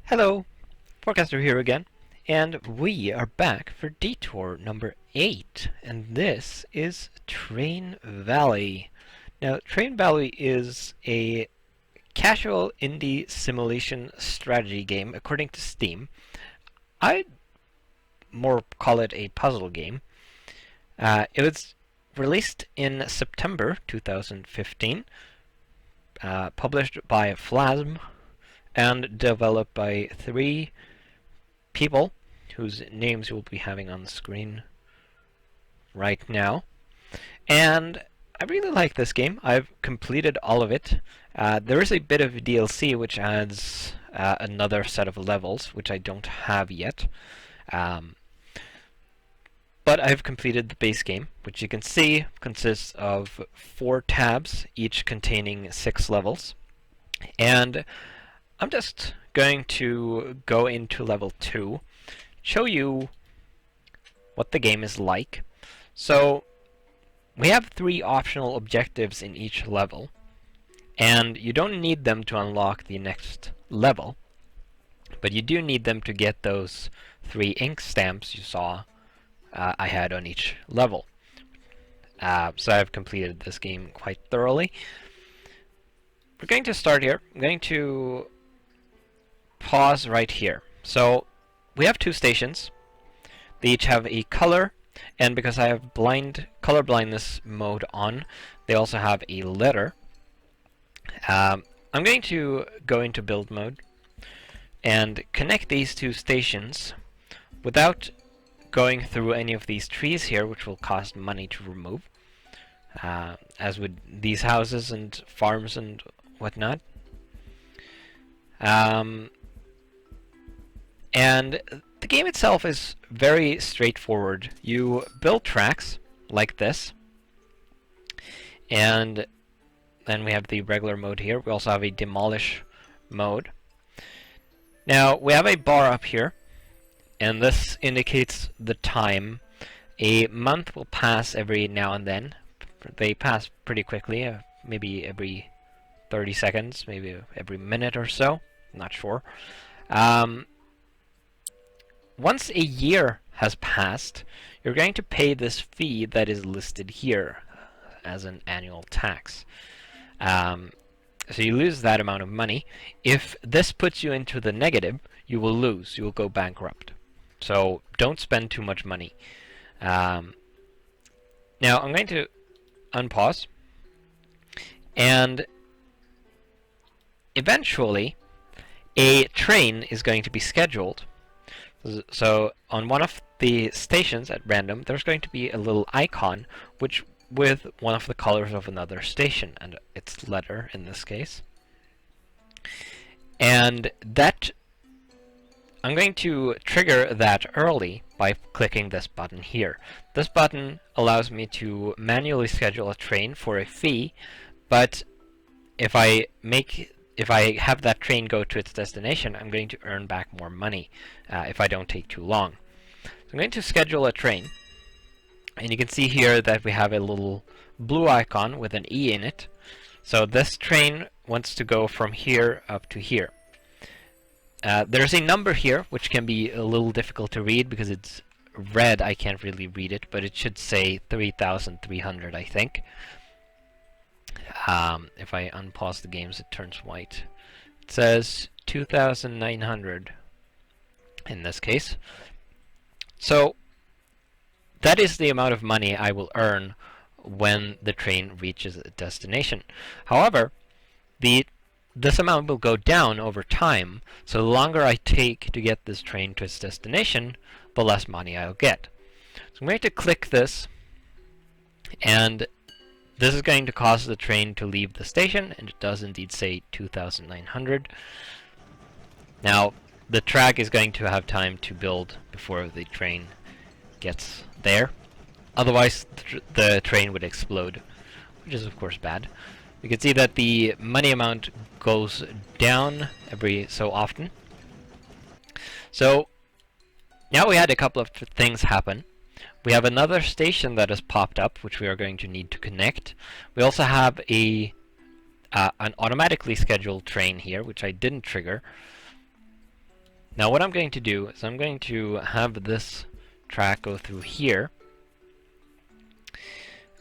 Hello, Forecaster here again, and we are back for Detour number 8, and this is Train Valley. Now, Train Valley is a casual indie simulation strategy game according to Steam. I'd more call it a puzzle game. It was released in September 2015, published by Phlasm, and developed by 3 people whose names you'll be having on the screen right now. And I really like this game. I've completed all of it. There is a bit of DLC which adds another set of levels, which I don't have yet. But I've completed the base game, which you can see consists of 4 tabs, each containing 6 levels. And I'm just going to go into level 2, show you what the game is like. So we have 3 optional objectives in each level, and you don't need them to unlock the next level, but you do need them to get those 3 ink stamps you saw I had on each level. So I've completed this game quite thoroughly. We're going to start here. I'm going to pause right here. So we have 2 stations. They each have a color, and because I have color blindness mode on, they also have a letter. I'm going to go into build mode and connect these 2 stations without going through any of these trees here, which will cost money to remove, as with these houses and farms and whatnot. And the game itself is very straightforward. You build tracks like this, and then we have the regular mode here. We also have a demolish mode. Now we have a bar up here, and this indicates the time. A month will pass every now and then. They pass pretty quickly, maybe every 30 seconds, maybe every minute or so. I'm not sure. Once a year has passed, you're going to pay this fee that is listed here as an annual tax. So you lose that amount of money. If this puts you into the negative, you will lose. You will go bankrupt. So don't spend too much money. Now I'm going to unpause, and eventually a train is going to be scheduled. So on one of the stations at random, there's going to be a little icon which with one of the colors of another station, and its letter in this case. And that I'm going to trigger that early by clicking this button here. This button allows me to manually schedule a train for a fee, but if I have that train go to its destination, I'm going to earn back more money if I don't take too long. So I'm going to schedule a train, and you can see here that we have a little blue icon with an E in it. So this train wants to go from here up to here. There's a number here which can be a little difficult to read because it's red. I can't really read it, but it should say 3,300, I think. If I unpause the games, it turns white. It says 2,900 in this case. So that is the amount of money I will earn when the train reaches a destination. However, this amount will go down over time, so the longer I take to get this train to its destination, the less money I'll get. So I'm going to click this, and this is going to cause the train to leave the station, and it does indeed say 2,900. Now, the track is going to have time to build before the train gets there. Otherwise, the train would explode, which is of course bad. You can see that the money amount goes down every so often. So now we had a couple of things happen. We have another station that has popped up, which we are going to need to connect. We also have an automatically scheduled train here, which I didn't trigger. Now what I'm going to do is I'm going to have this track go through here.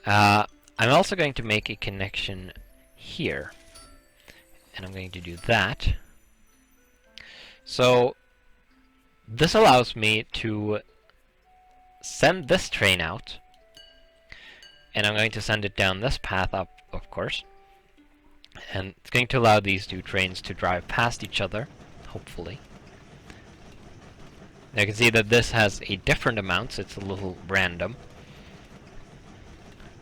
I'm also going to make a connection here, and I'm going to do that. So this allows me to send this train out, and I'm going to send it down this path up, of course, and it's going to allow these two trains to drive past each other, hopefully. Now you can see that this has a different amount, so it's a little random.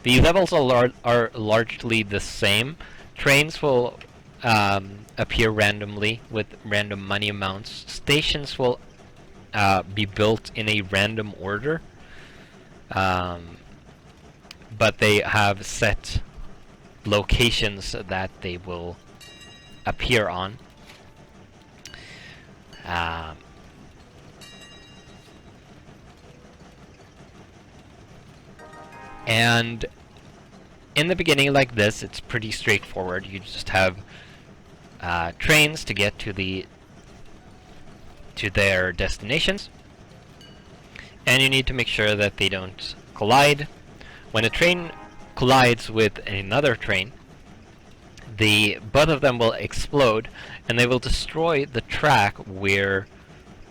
The levels are largely the same. Trains will appear randomly with random money amounts. Stations will be built in a random order, but they have set locations that they will appear on. And in the beginning, like this, it's pretty straightforward. You just have trains to get to their destinations, and you need to make sure that they don't collide. When a train collides with another train, both of them will explode, and they will destroy the track where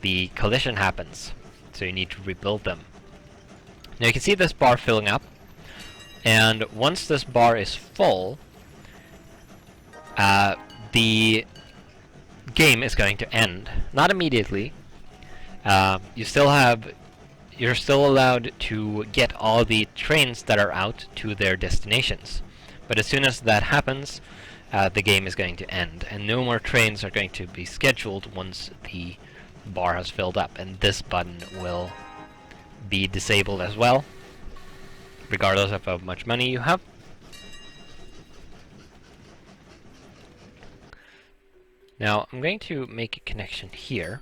the collision happens. So you need to rebuild them. Now you can see this bar filling up. And once this bar is full, the game is going to end. Not immediately. You're still allowed to get all the trains that are out to their destinations. But as soon as that happens, the game is going to end, and no more trains are going to be scheduled once the bar has filled up. And this button will be disabled as well, regardless of how much money you have. Now I'm going to make a connection here,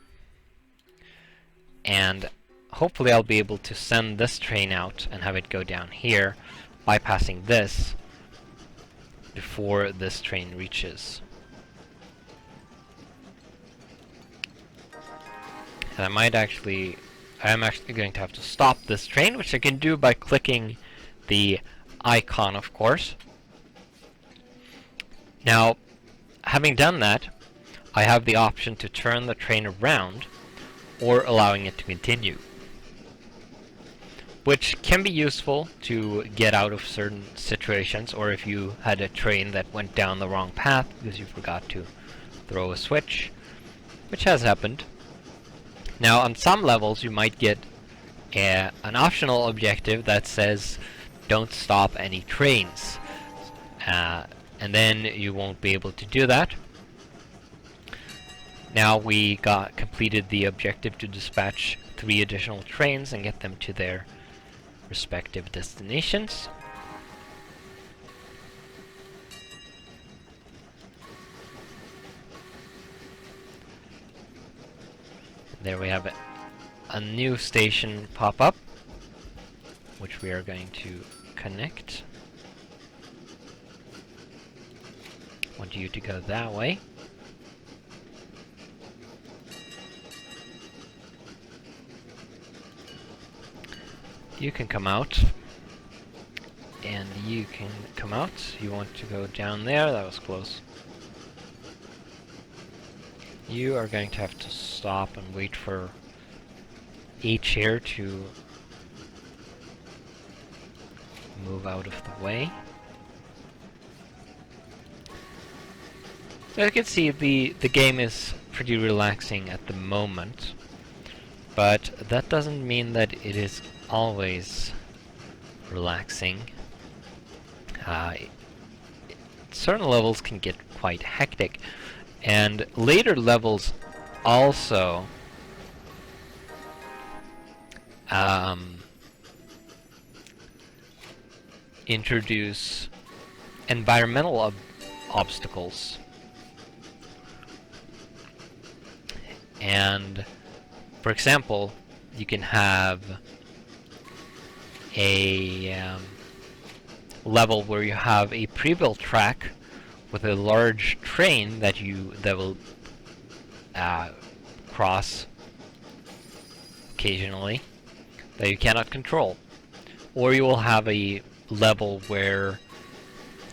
and hopefully I'll be able to send this train out and have it go down here, bypassing this before this train reaches. And I'm actually going to have to stop this train, which I can do by clicking the icon, of course. Now, having done that, I have the option to turn the train around or allowing it to continue, which can be useful to get out of certain situations, or if you had a train that went down the wrong path because you forgot to throw a switch, which has happened. Now, on some levels, you might get an optional objective that says, don't stop any trains. And then you won't be able to do that. Now we completed the objective to dispatch 3 additional trains and get them to their respective destinations. There we have a new station pop up, which we are going to connect. I want you to go that way. You can come out, and you can come out. You want to go down there, that was close. You are going to have to stop and wait for H here to move out of the way. So you can see the game is pretty relaxing at the moment, but that doesn't mean that it is always relaxing. Certain levels can get quite hectic, and later levels also introduce environmental obstacles. And for example, you can have a level where you have a pre-built track with a large train that will cross occasionally that you cannot control. Or you will have a level where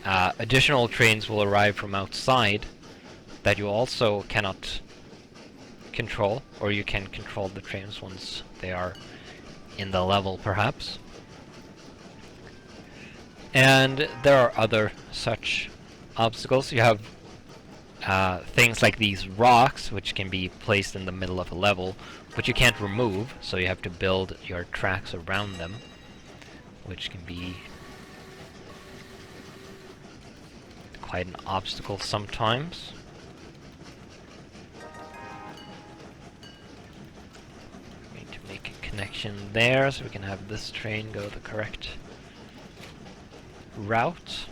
additional trains will arrive from outside that you also cannot control, or you can control the trains once they are in the level, perhaps. And there are other such obstacles. You have things like these rocks, which can be placed in the middle of a level, but you can't remove, so you have to build your tracks around them, which can be quite an obstacle sometimes. I'm going to make a connection there so we can have this train go the correct route.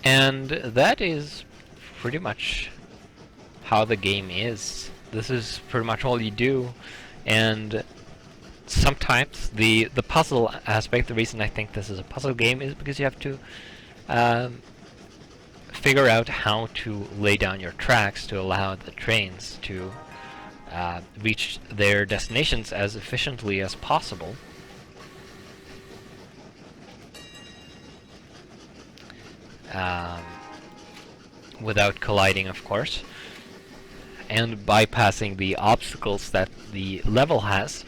And that is pretty much how the game is. This is pretty much all you do, and sometimes the puzzle aspect, the reason I think this is a puzzle game is because you have to figure out how to lay down your tracks to allow the trains to reach their destinations as efficiently as possible. Without colliding, of course, and bypassing the obstacles that the level has,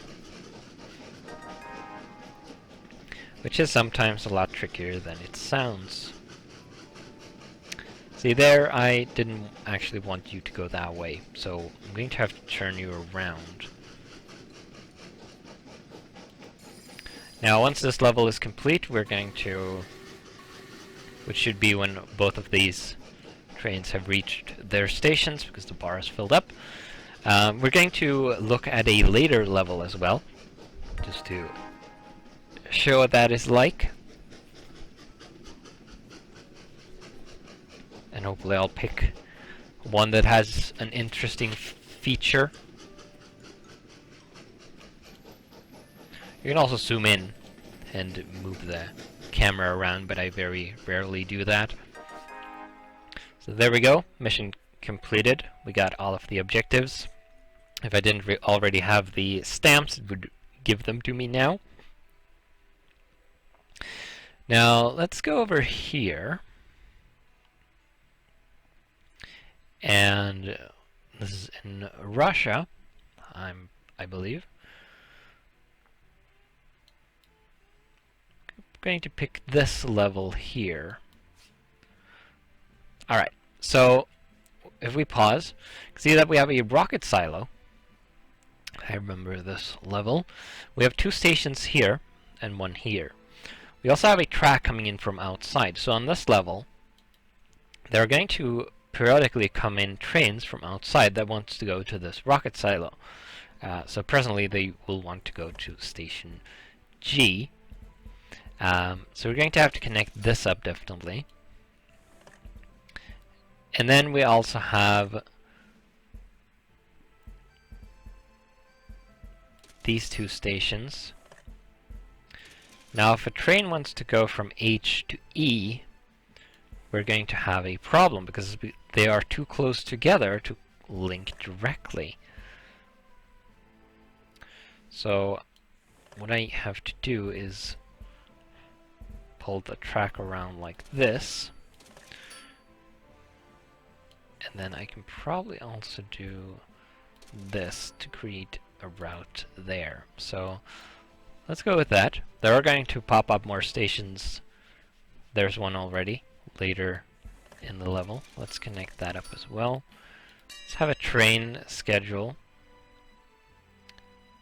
which is sometimes a lot trickier than it sounds. See there, I didn't actually want you to go that way, so I'm going to have to turn you around. Now, once this level is complete, we're going to, which should be when both of these trains have reached their stations, because the bar is filled up, we're going to look at a later level as well, just to show what that is like. And hopefully I'll pick one that has an interesting feature. You can also zoom in and move the camera around, but I very rarely do that. So there we go, mission completed. We got all of the objectives. If I didn't already have the stamps, it would give them to me now. Now let's go over here. And this is in Russia, I believe. I'm going to pick this level here. Alright, so if we pause, you can see that we have a rocket silo. I remember this level. We have 2 stations here and 1 here. We also have a track coming in from outside. So on this level, they're going to periodically come in trains from outside that wants to go to this rocket silo. So presently they will want to go to station G. So we're going to have to connect this up definitely. And then we also have these 2 stations. Now if a train wants to go from H to E, we're going to have a problem because they are too close together to link directly. So what I have to do is pull the track around like this, and then I can probably also do this to create a route there. So let's go with that. There are going to pop up more stations. There's one already later in the level. Let's connect that up as well. Let's have a train schedule.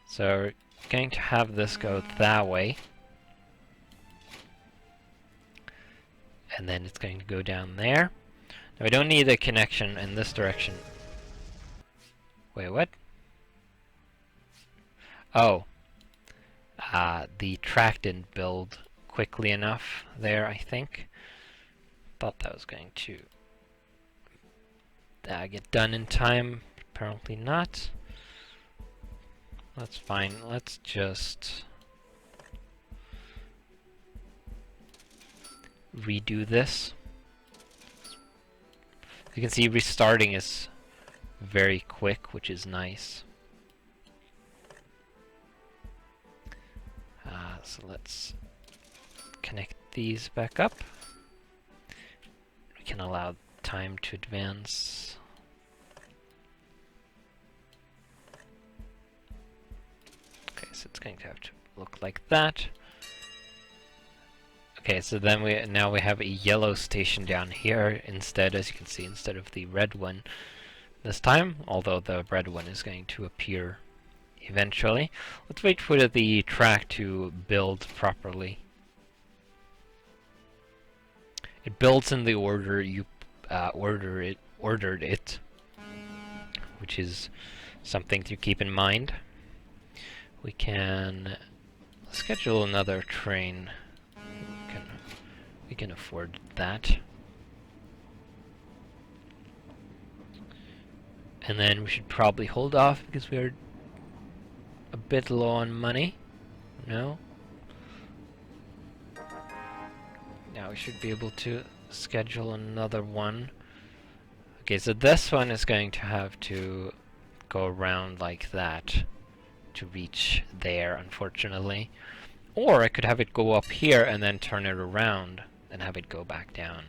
So we're going to have this go that way. And then it's going to go down there. Now we don't need a connection in this direction. Wait, what? Oh. The track didn't build quickly enough there, I think. Thought that was going to get done in time. Apparently not. That's fine. Let's just redo this. You can see restarting is very quick, which is nice. So let's connect these back up. We can allow time to advance. Okay, so it's going to have to look like that. Okay, so then now we have a yellow station down here instead, as you can see, instead of the red one this time, although the red one is going to appear eventually. Let's wait for the track to build properly. It builds in the order you ordered it, which is something to keep in mind. We can schedule another train. We can afford that. And then we should probably hold off because we're a bit low on money. No? Now we should be able to schedule another one. Okay, so this one is going to have to go around like that to reach there, unfortunately. Or I could have it go up here and then turn it around and have it go back down.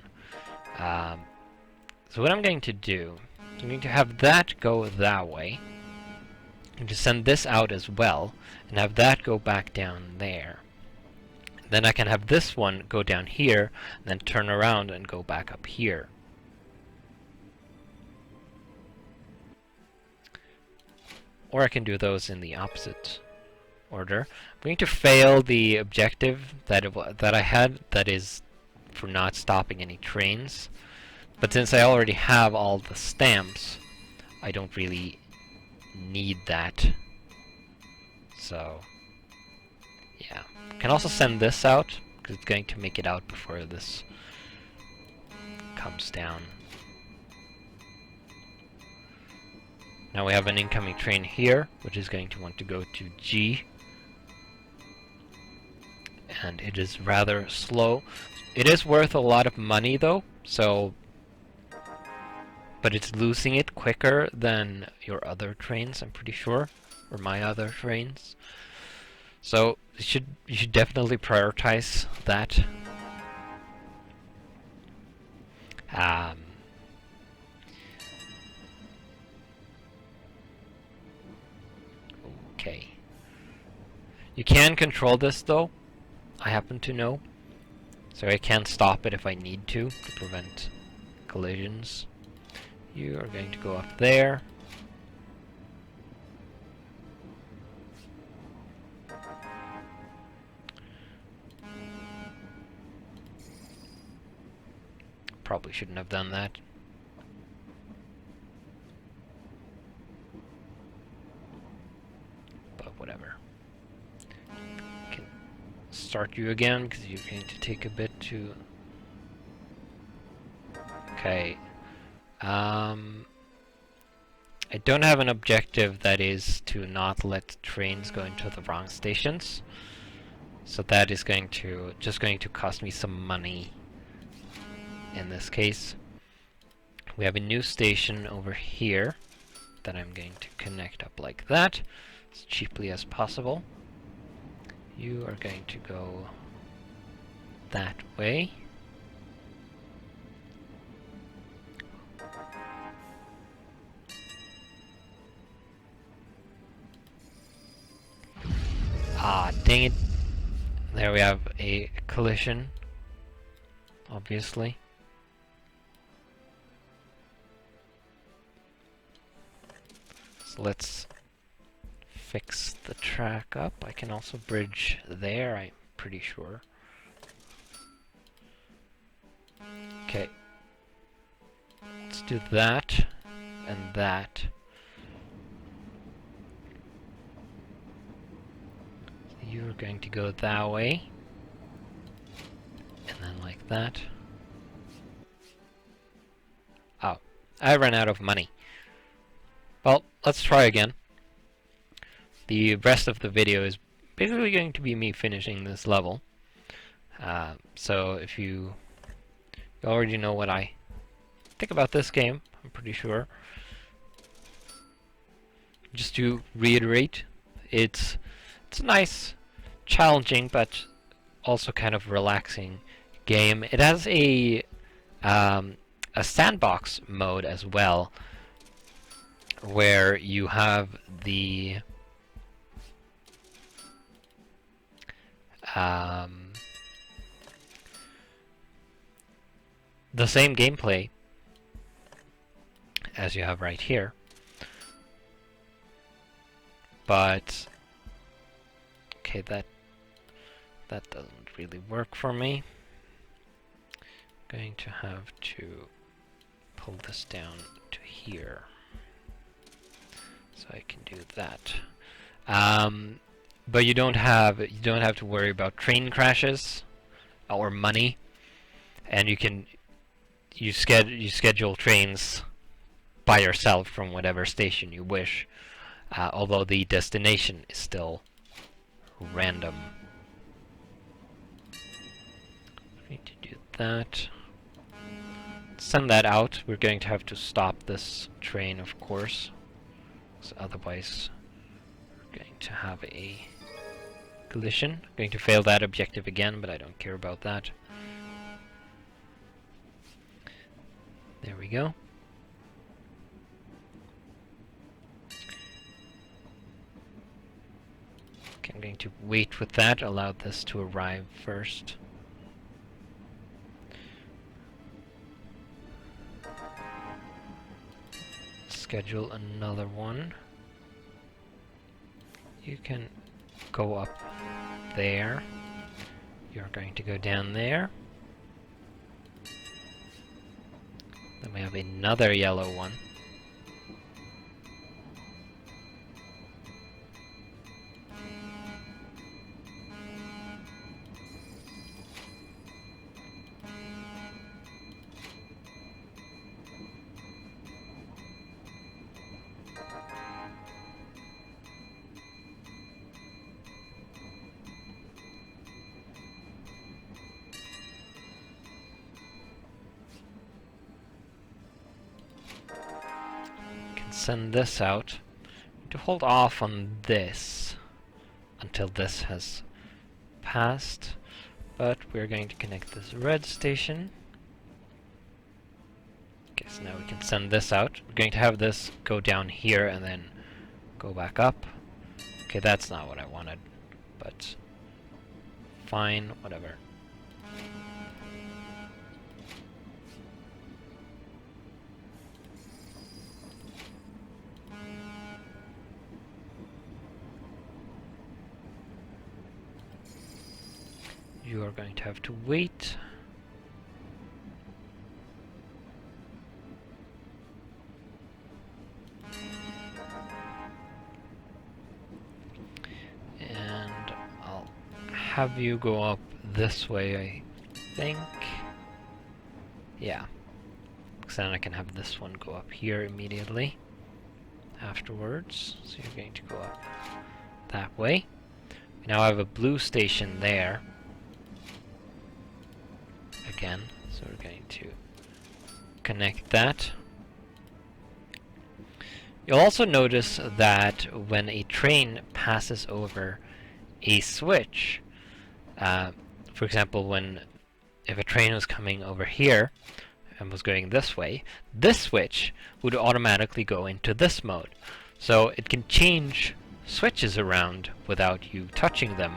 So what I'm going to do, I'm going to have that go that way, and to send this out as well, and have that go back down there. Then I can have this one go down here, and then turn around and go back up here. Or I can do those in the opposite order. I'm going to fail the objective that I had, that is for not stopping any trains. But since I already have all the stamps, I don't really need that. So, yeah. I can also send this out, because it's going to make it out before this comes down. Now we have an incoming train here, which is going to want to go to G. And it is rather slow. It is worth a lot of money though, so... But it's losing it quicker than your other trains, I'm pretty sure. Or my other trains. So you should definitely prioritize that. Okay. You can control this though, I happen to know. So I can stop it if I need to prevent collisions. You are going to go up there. Probably shouldn't have done that. But whatever. Can start you again because you're going to take a bit to... Okay. I don't have an objective that is to not let trains go into the wrong stations. So that is going to just going to cost me some money in this case. We have a new station over here that I'm going to connect up like that as cheaply as possible. You are going to go that way. Ah, dang it. There we have a collision, obviously. So let's fix the track up. I can also bridge there, I'm pretty sure. Okay. Let's do that and that. You're going to go that way, and then like that. Oh, I ran out of money. Well, let's try again. The rest of the video is basically going to be me finishing this level. So if you already know what I think about this game, I'm pretty sure. Just to reiterate, it's a nice, challenging, but also kind of relaxing game. It has a sandbox mode as well, where you have the same gameplay as you have right here, but okay, that doesn't really work for me. I'm going to have to pull this down to here so I can do that. But you don't have to worry about train crashes or money, and you schedule trains by yourself from whatever station you wish, although the destination is still random. I need to do that. Send that out. We're going to have to stop this train, of course, because otherwise we're going to have a collision. I'm going to fail that objective again, but I don't care about that. There we go. Okay, I'm going to wait with that, allow this to arrive first. Schedule another one. You can go up there. You're going to go down there. Then we have another yellow one. Send this out. To hold off on this until this has passed, but we're going to connect this red station. Okay, so now we can send this out. We're going to have this go down here and then go back up. Okay, that's not what I wanted, but fine, whatever. You are going to have to wait. And I'll have you go up this way, I think. Yeah. Because then I can have this one go up here immediately afterwards. So you're going to go up that way. We now have a blue station there. Again, so we're going to connect that. You'll also notice that when a train passes over a switch, for example, if a train was coming over here and was going this way, this switch would automatically go into this mode. So it can change switches around without you touching them,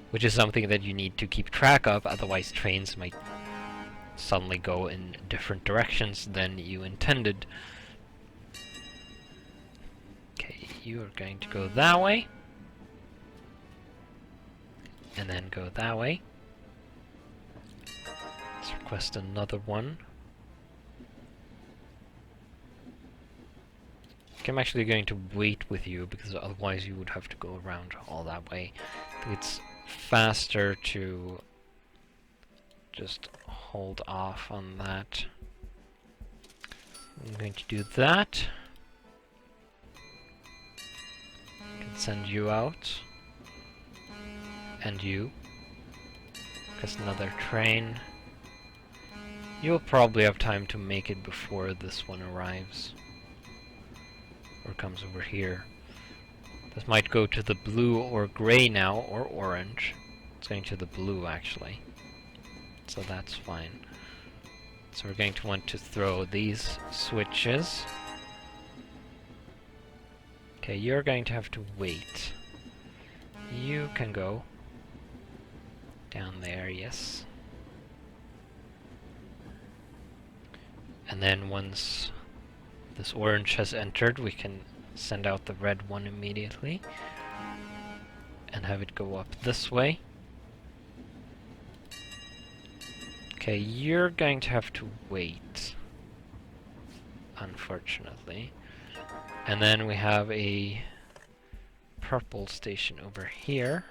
which is something that you need to keep track of, otherwise trains might suddenly go in different directions than you intended. Okay, you are going to go that way, and then go that way. Let's request another one. Okay, I'm actually going to wait with you, because otherwise you would have to go around all that way. I think it's faster to just hold off on that. I'm going to do that. I can send you out. And you. Because another train. You'll probably have time to make it before this one arrives. Or comes over here. This might go to the blue or gray now, or orange. It's going to the blue, actually. So that's fine. So we're going to want to throw these switches. Okay, you're going to have to wait. You can go down there, yes. And then once this orange has entered, we can send out the red one immediately and have it go up this way. Okay, you're going to have to wait, unfortunately. And then we have a purple station over here.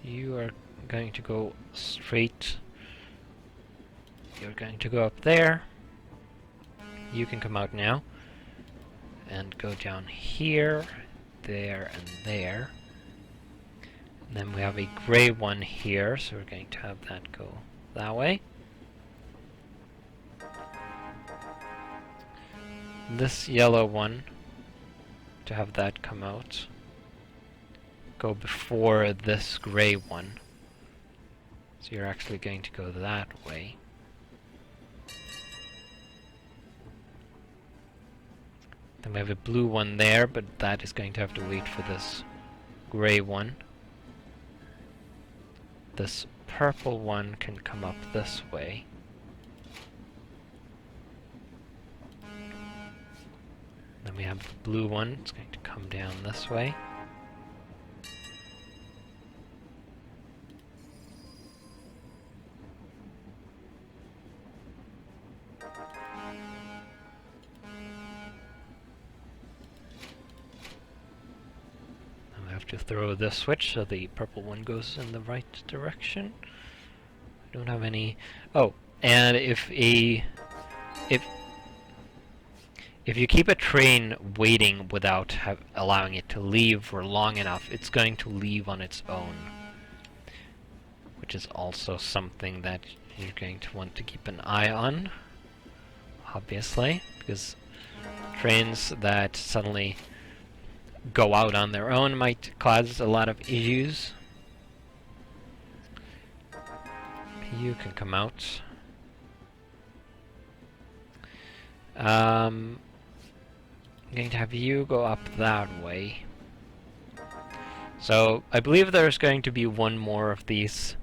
You are going to go straight. You're going to go up there. You can come out now and go down here, there, and there. And then we have a gray one here, so we're going to have that go that way. This yellow one, to have that come out, go before this gray one. So you're actually going to go that way. Then we have a blue one there, but that is going to have to wait for this gray one. This purple one can come up this way. Then we have the blue one, it's going to come down this way. To throw this switch so the purple one goes in the right direction. I don't have any. Oh, and if you keep a train waiting without allowing it to leave for long enough, it's going to leave on its own, which is also something that you're going to want to keep an eye on, obviously, because trains that suddenly go out on their own might cause a lot of issues. You can come out. I'm going to have you go up that way. So I believe there's going to be one more of these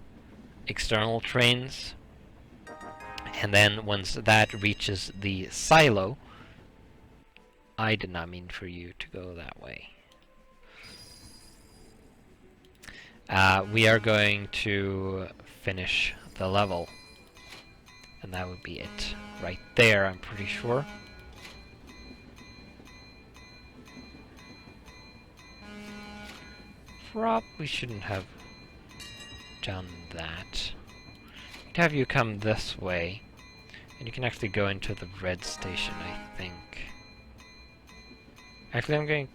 external trains, and then once that reaches the silo, I did not mean for you to go that way. We are going to finish the level, and that would be it right there, I'm pretty sure. Probably shouldn't have done that. I'd have you come this way, and you can actually go into the red station, I think. Actually, I'm going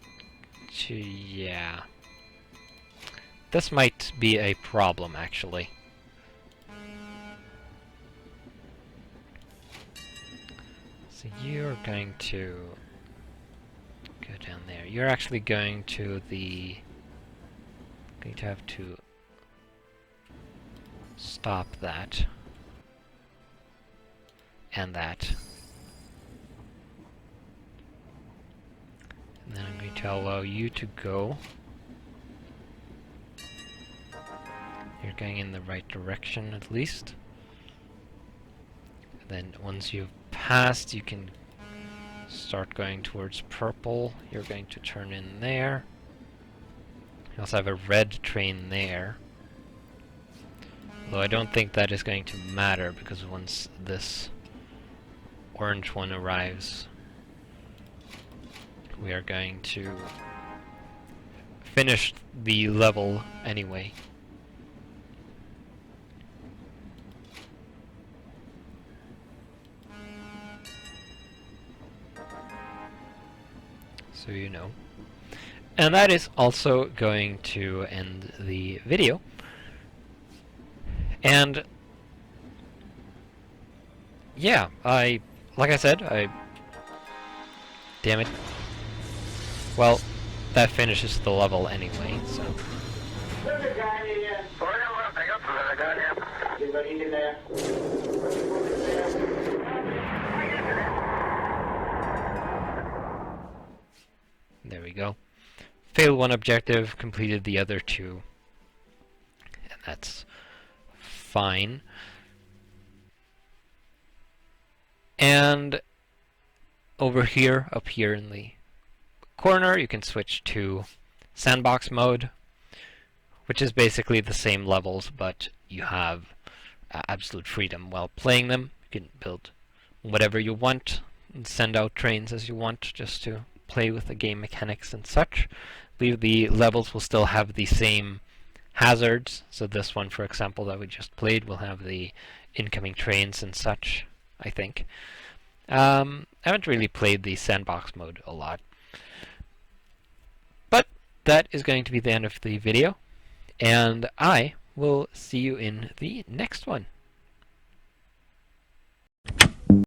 to... yeah. This might be a problem, actually. So you're going to go down there. You're actually going to the... going to have to stop that. And that. And then I'm going to allow you to go. You're going in the right direction, at least. And then once you've passed, you can start going towards purple. You're going to turn in there. You also have a red train there. Though I don't think that is going to matter, because once this orange one arrives, we are going to finish the level anyway. So you know. And that is also going to end the video. And yeah, like I said, damn it. Well, that finishes the level anyway, so. There we go. Failed one objective, completed the other two. And that's fine. And over here, up here in the corner, you can switch to sandbox mode, which is basically the same levels, but you have absolute freedom while playing them. You can build whatever you want and send out trains as you want, just to play with the game mechanics and such. I believe the levels will still have the same hazards. So this one, for example, that we just played will have the incoming trains and such, I think. I haven't really played the sandbox mode a lot. But that is going to be the end of the video, and I will see you in the next one.